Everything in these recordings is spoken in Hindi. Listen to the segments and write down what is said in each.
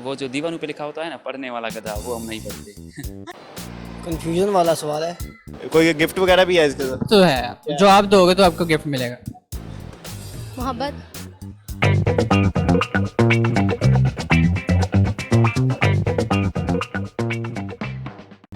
वो जो दीवानों पे लिखा होता है ना, पढ़ने वाला गधा, वो हम नहीं पढ़ते। कंफ्यूजन वाला सवाल है। कोई गिफ्ट वगैरह भी है इसके साथ? तो है, जो आप दोगे तो आपको गिफ्ट मिलेगा। मोहब्बत।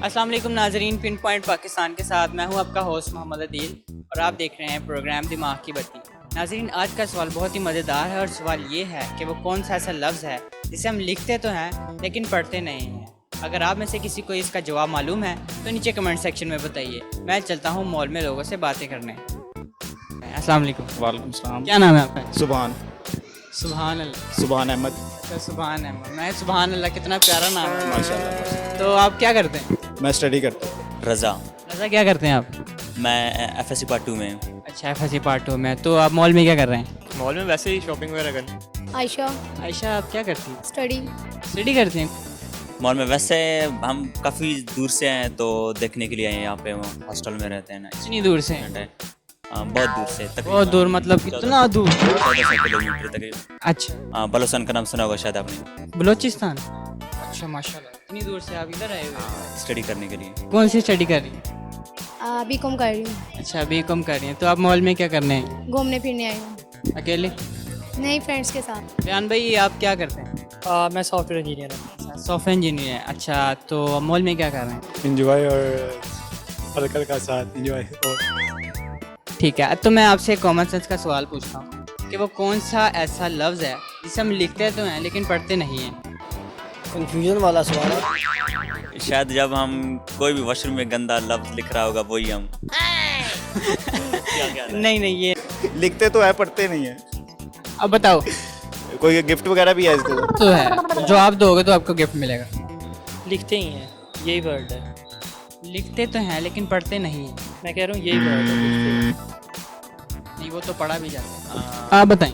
अस्सलाम वालेकुम नाजरीन, पिन पॉइंट पाकिस्तान के साथ मैं हूं आपका होस्ट मोहम्मद अदील और आप देख रहे हैं प्रोग्राम दिमाग की बत्ती। नाजरीन, आज का सवाल बहुत ही मज़ेदार है और सवाल ये है कि वो कौन सा ऐसा लफ्ज़ है जिसे हम लिखते तो हैं लेकिन पढ़ते नहीं हैं। अगर आप में से किसी को इसका जवाब मालूम है तो नीचे कमेंट सेक्शन में बताइए। मैं चलता हूँ मॉल में लोगों से बातें करने। अस्सलाम वालेकुम। वालेकुम सलाम। क्या नाम है आपका? सुभान। सुभान अल्लाह। सुभान अहमद। अच्छा, सुभान अहमद। मैं सुभान अल्लाह, कितना प्यारा नाम है। माशाल्लाह। तो आप क्या करते हैं? मैं स्टडी करता हूँ। रज़ा। रज़ा, क्या करते हैं आप? मैं FSC पार्ट 2 में हूँ। अच्छा, FSC पार्ट 2 में। तो आप मॉल में क्या कर रहे हैं? मॉल में वैसे ही शॉपिंग वगैरह करनी। आयशा। आयशा, आप क्या करती हैं? स्टडी। स्टडी करती हैं? मॉल में वैसे हम काफ़ी दूर से हैं तो देखने के लिए आए हैं। यहाँ पे हॉस्टल में रहते हैं ना, इतनी दूर से? बहुत दूर से, बहुत दूर मतलब कितना दूर? 1400 किलोमीटर तक। अच्छा, बलोचन का नाम सुना होगा शायद आपने। बलोचिस्तान। अच्छा, माशाल्लाह, इतनी दूर से आप इधर आए हुए हैं स्टडी करने के लिए। कौन सी स्टडी कर रही हैं? बीकॉम कर रही हूँ। अच्छा, BCom कर रही हैं। तो आप मॉल में क्या करने हैं? घूमने फिरने आई हूँ। अकेले? नहीं, फ्रेंड्स के साथ। बयान भाई, आप क्या करते हैं? मैं सॉफ्टवेयर इंजीनियर हूँ। सॉफ्टवेयर इंजीनियर हैं। अच्छा, तो मॉल में क्या कर रहे हैं? इंजॉय और सर्कल का साथ इंजॉय। ठीक है, तो मैं आपसे कॉमन सेंस का सवाल पूछता हूँ कि वो कौन सा ऐसा लफ्ज़ है जिसे हम लिखते तो हैं लेकिन पढ़ते नहीं हैं। कंफ्यूजन वाला सवाल है। शायद जब हम कोई भी वॉशरूम में गंदा लफ्ज़ लिख रहा होगा वही हम। नहीं नहीं, ये लिखते तो है, पढ़ते नहीं है। अब बताओ। कोई गिफ्ट वगैरह भी है इसके साथ? तो है, जो आप दोगे तो आपको गिफ्ट मिलेगा। लिखते ही हैं, यही वर्ड है। लिखते तो हैं लेकिन पढ़ते नहीं हैं। मैं कह रहा हूँ यही वर्ड है, लिखते ही। नहीं, वो तो पढ़ा भी जाता है। आप बताएं।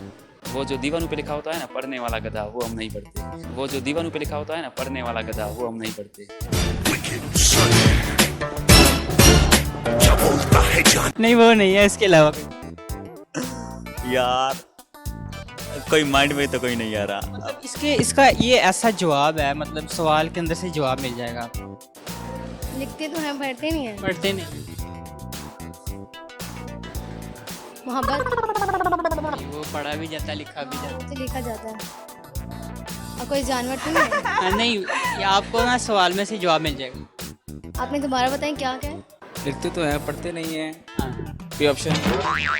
वो जो दीवानों पे लिखा होता है ना, पढ़ने वाला गधा, वो हम नहीं पढ़ते। वो जो दीवानों पे लिखा होता है ना, पढ़ने वाला गधा, वो हम नहीं पढ़ते। नहीं, वो नहीं है, इसके अलावा कोई। यार कोई माइंड में तो कोई नहीं आ रहा। मतलब इसका ये ऐसा जवाब है, मतलब सवाल के अंदर से जवाब मिल जाएगा आपको। लिखते तो हैं, पढ़ते नहीं हैं। पढ़ते नहीं। मोहब्बत। वो पढ़ा भी जाता है, लिखा भी जाता तो लिखा जाता है। और कोई जानवर तो नहीं है? है। नहीं, ये आपको ना सवाल में से जवाब मिल जाएगा। आपने दोबारा बताएं क्या क्या है? लिखते तो हैं, पढ़ते नहीं हैं। हाँ। कोई ऑप्शन?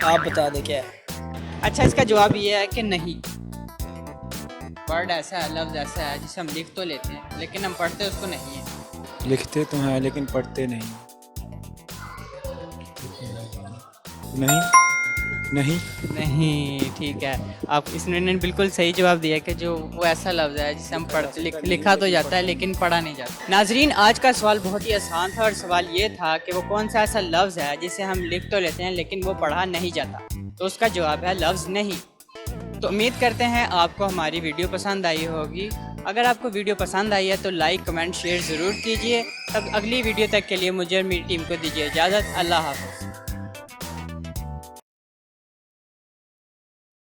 आप बता दें क्या है। अच्छा, इसका जवाब ये है कि नहीं। वर्ड ऐसा है, लफ्ज़ ऐसा है जिसे हम लिख तो लेते हैं लेकिन हम पढ़ते उसको नहीं है। लिखते तो हैं लेकिन पढ़ते नहीं। नहीं नहीं नहीं, ठीक है। आप इसने बिल्कुल सही जवाब दिया कि जो वो ऐसा लफ्ज़ है जिसे हम पढ़ते लिखा तो जाता है लेकिन पढ़ा नहीं जाता। नाजरीन, आज का सवाल बहुत ही आसान था और सवाल ये था कि वो कौन सा ऐसा लफ्ज़ है जिसे हम लिख तो लेते हैं लेकिन वो पढ़ा नहीं जाता। तो उसका जवाब है लफ्ज़ नहीं। तो उम्मीद करते हैं आपको हमारी वीडियो पसंद आई होगी। अगर आपको वीडियो पसंद आई है तो लाइक, कमेंट, शेयर ज़रूर कीजिए। तब अगली वीडियो तक के लिए मुझे और मेरी टीम को दीजिए इजाज़त। अल्लाह हाफ़िज़।